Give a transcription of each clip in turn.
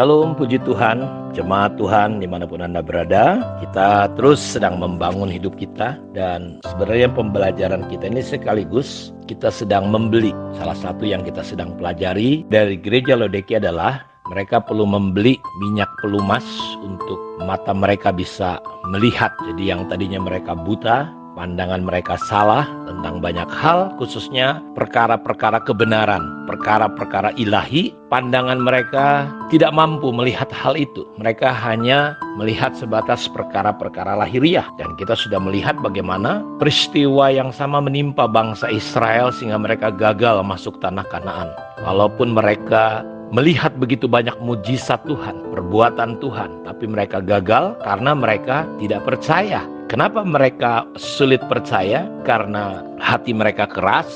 Shalom, puji Tuhan, jemaat Tuhan dimanapun Anda berada. Kita terus sedang membangun hidup kita. Dan sebenarnya pembelajaran kita ini sekaligus kita sedang membeli. Salah satu yang kita sedang pelajari dari gereja Laodikia adalah mereka perlu membeli minyak pelumas untuk mata mereka bisa melihat. Jadi yang tadinya mereka buta, pandangan mereka salah tentang banyak hal, khususnya perkara-perkara kebenaran, perkara-perkara ilahi. Pandangan mereka tidak mampu melihat hal itu. Mereka hanya melihat sebatas perkara-perkara lahiriah. Dan kita sudah melihat bagaimana peristiwa yang sama menimpa bangsa Israel sehingga mereka gagal masuk tanah Kanaan. Walaupun mereka melihat begitu banyak mujizat Tuhan, perbuatan Tuhan, tapi mereka gagal karena mereka tidak percaya. Kenapa mereka sulit percaya? Karena hati mereka keras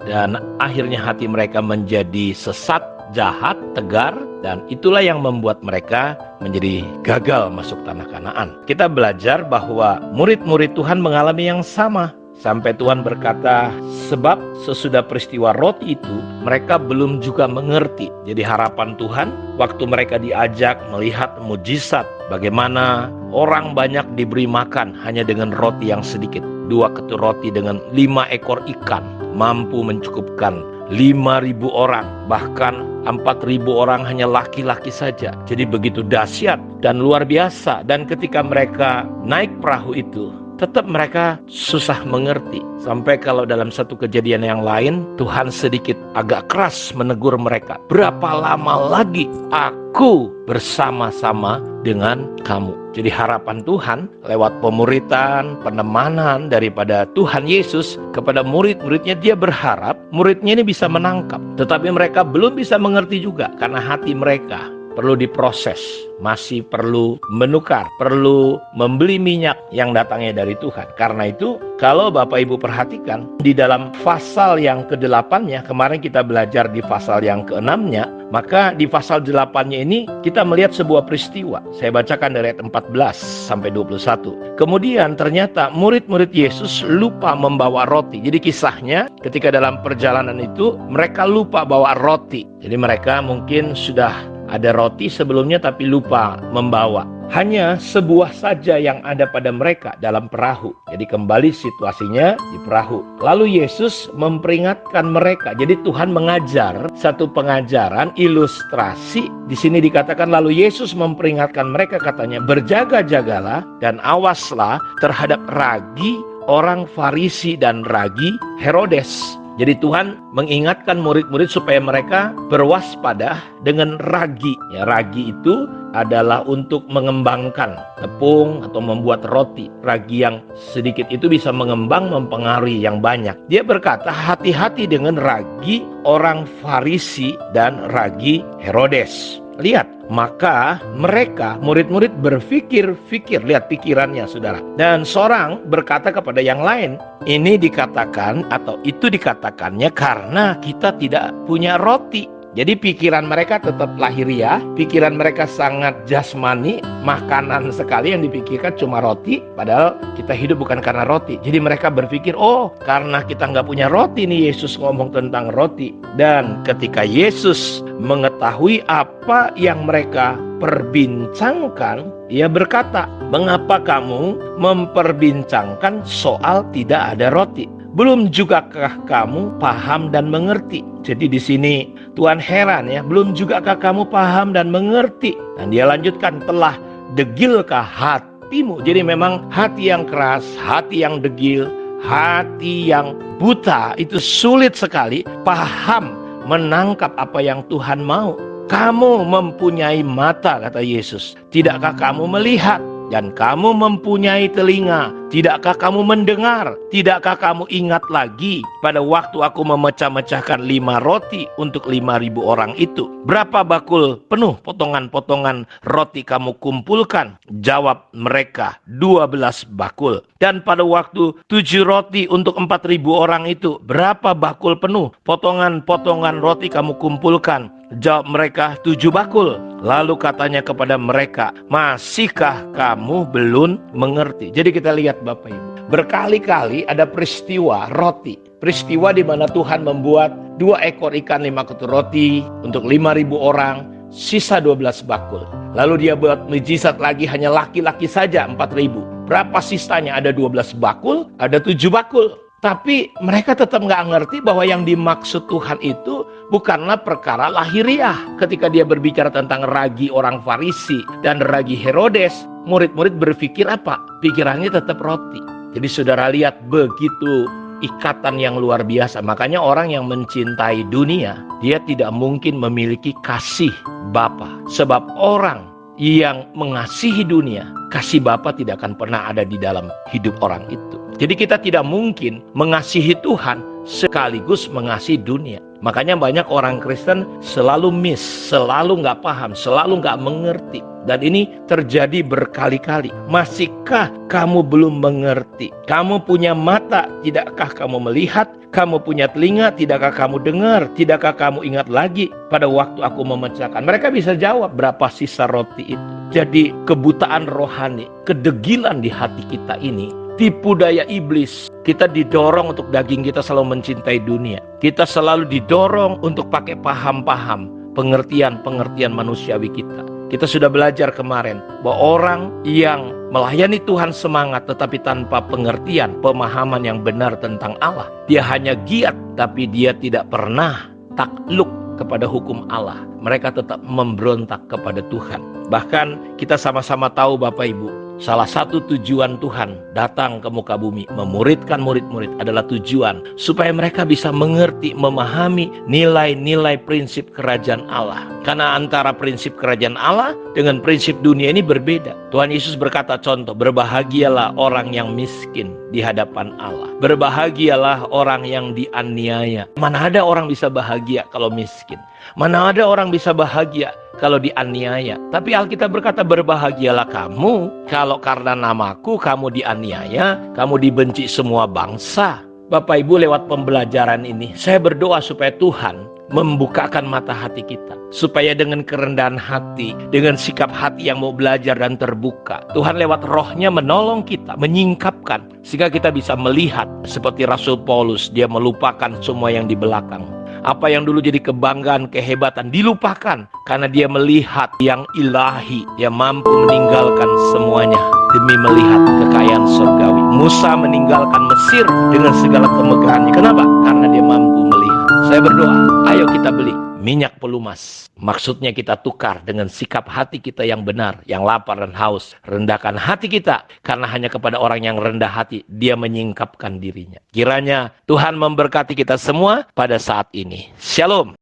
dan akhirnya hati mereka menjadi sesat, jahat, tegar, dan itulah yang membuat mereka menjadi gagal masuk tanah Kanaan. Kita belajar bahwa murid-murid Tuhan mengalami yang sama. Sampai Tuhan berkata, sebab sesudah peristiwa roti itu, mereka belum juga mengerti. Jadi harapan Tuhan, waktu mereka diajak melihat mujizat, bagaimana orang banyak diberi makan hanya dengan roti yang sedikit. 2 ketur roti dengan 5 ekor ikan, mampu mencukupkan 5.000 orang. Bahkan 4.000 orang hanya laki-laki saja. Jadi begitu dahsyat dan luar biasa. Dan ketika mereka naik perahu itu, tetap mereka susah mengerti. Sampai kalau dalam satu kejadian yang lain, Tuhan sedikit agak keras menegur mereka. Berapa lama lagi aku bersama-sama dengan kamu? Jadi harapan Tuhan lewat pemuritan, penemanan daripada Tuhan Yesus kepada murid-muridnya, dia berharap muridnya ini bisa menangkap. Tetapi mereka belum bisa mengerti juga karena hati mereka perlu diproses, masih perlu menukar, perlu membeli minyak yang datangnya dari Tuhan. Karena itu, kalau Bapak Ibu perhatikan, di dalam pasal yang ke-8-nya, kemarin kita belajar di pasal yang ke-6-nya, maka di pasal 8-nya ini kita melihat sebuah peristiwa. Saya bacakan dari ayat 14 sampai 21. Kemudian ternyata murid-murid Yesus lupa membawa roti. Jadi kisahnya ketika dalam perjalanan itu mereka lupa bawa roti. Jadi mereka mungkin sudah ada roti sebelumnya tapi lupa membawa. Hanya sebuah saja yang ada pada mereka dalam perahu. Jadi kembali situasinya di perahu. Lalu Yesus memperingatkan mereka. Jadi Tuhan mengajar satu pengajaran ilustrasi. Di sini dikatakan lalu Yesus memperingatkan mereka, katanya, berjaga-jagalah dan awaslah terhadap ragi orang Farisi dan ragi Herodes. Jadi Tuhan mengingatkan murid-murid supaya mereka berwaspada dengan ragi. Ya, ragi itu adalah untuk mengembangkan tepung atau membuat roti. Ragi yang sedikit itu bisa mengembang, mempengaruhi yang banyak. Dia berkata, hati-hati dengan ragi orang Farisi dan ragi Herodes. Lihat, maka mereka murid-murid berpikir-fikir, lihat pikirannya saudara. Dan seorang berkata kepada yang lain, ini dikatakan atau itu dikatakannya karena kita tidak punya roti. Jadi pikiran mereka tetap lahiriah, pikiran mereka sangat jasmani, makanan sekali yang dipikirkan cuma roti, padahal kita hidup bukan karena roti. Jadi mereka berpikir, oh karena kita nggak punya roti nih Yesus ngomong tentang roti. Dan ketika Yesus mengetahui apa yang mereka perbincangkan, ia berkata, mengapa kamu memperbincangkan soal tidak ada roti? Belum jugakah kamu paham dan mengerti? Jadi di sini Tuhan heran ya, belum jugakah kamu paham dan mengerti? Dan dia lanjutkan, telah degilkah hatimu? Jadi memang hati yang keras, hati yang degil, hati yang buta itu sulit sekali paham, menangkap apa yang Tuhan mau. Kamu mempunyai mata, kata Yesus, tidakkah kamu melihat? Dan kamu mempunyai telinga, tidakkah kamu mendengar? Tidakkah kamu ingat lagi pada waktu aku memecah-mecahkan 5 roti untuk 5.000 orang itu? Berapa bakul penuh potongan-potongan roti kamu kumpulkan? Jawab mereka, 12 bakul. Dan pada waktu 7 roti untuk 4.000 orang itu, berapa bakul penuh potongan-potongan roti kamu kumpulkan? Jawab mereka, 7 bakul. Lalu katanya kepada mereka, masihkah kamu belum mengerti? Jadi kita lihat Bapak Ibu, berkali-kali ada peristiwa roti. Peristiwa di mana Tuhan membuat 2 ekor ikan 5 ketur roti untuk 5.000 orang. sisa 12 bakul. Lalu dia buat mujizat lagi, hanya laki-laki saja 4.000. Berapa sisanya? Ada 12 bakul, ada 7 bakul. Tapi mereka tetap nggak ngerti bahwa yang dimaksud Tuhan itu bukanlah perkara lahiriah. Ketika dia berbicara tentang ragi orang Farisi dan ragi Herodes, murid-murid berpikir apa? Pikirannya tetap roti. Jadi saudara lihat, begitu ikatan yang luar biasa. Makanya orang yang mencintai dunia, dia tidak mungkin memiliki kasih Bapa. Sebab orang yang mengasihi dunia, kasih Bapa tidak akan pernah ada di dalam hidup orang itu. Jadi kita tidak mungkin mengasihi Tuhan sekaligus mengasihi dunia. Makanya banyak orang Kristen selalu miss, selalu nggak paham, selalu nggak mengerti. Dan ini terjadi berkali-kali. Masihkah kamu belum mengerti? Kamu punya mata, tidakkah kamu melihat? Kamu punya telinga, tidakkah kamu dengar? Tidakkah kamu ingat lagi pada waktu aku memecahkan? Mereka bisa jawab berapa sisa roti itu. Jadi kebutaan rohani, kedegilan di hati kita ini, tipu daya iblis. Kita didorong untuk daging kita selalu mencintai dunia. Kita selalu didorong untuk pakai paham-paham, pengertian-pengertian manusiawi kita. Kita sudah belajar kemarin bahwa orang yang melayani Tuhan semangat tetapi tanpa pengertian, pemahaman yang benar tentang Allah, dia hanya giat tapi dia tidak pernah takluk kepada hukum Allah. Mereka tetap memberontak kepada Tuhan. Bahkan kita sama-sama tahu Bapak Ibu, salah satu tujuan Tuhan datang ke muka bumi, memuridkan murid-murid adalah tujuan supaya mereka bisa mengerti, memahami nilai-nilai prinsip kerajaan Allah. Karena antara prinsip kerajaan Allah dengan prinsip dunia ini berbeda. Tuhan Yesus berkata contoh, berbahagialah orang yang miskin di hadapan Allah. Berbahagialah orang yang dianiaya. Mana ada orang bisa bahagia kalau miskin? Mana ada orang bisa bahagia kalau dianiaya? Tapi Alkitab berkata, berbahagialah kamu kalau karena namaku kamu dianiaya, kamu dibenci semua bangsa. Bapak Ibu, lewat pembelajaran ini saya berdoa supaya Tuhan membukakan mata hati kita, supaya dengan kerendahan hati, dengan sikap hati yang mau belajar dan terbuka, Tuhan lewat rohnya menolong kita, menyingkapkan, sehingga kita bisa melihat seperti Rasul Paulus. Dia melupakan semua yang di belakang. Apa yang dulu jadi kebanggaan, kehebatan dilupakan karena dia melihat yang ilahi. Dia mampu meninggalkan semuanya demi melihat kekayaan surgawi. Musa meninggalkan Mesir dengan segala kemegahannya. Kenapa? Karena dia mampu melihat. Saya berdoa, ayo kita beli minyak pelumas. Maksudnya kita tukar dengan sikap hati kita yang benar, yang lapar dan haus. Rendahkan hati kita, karena hanya kepada orang yang rendah hati, dia menyingkapkan dirinya. Kiranya Tuhan memberkati kita semua pada saat ini. Shalom.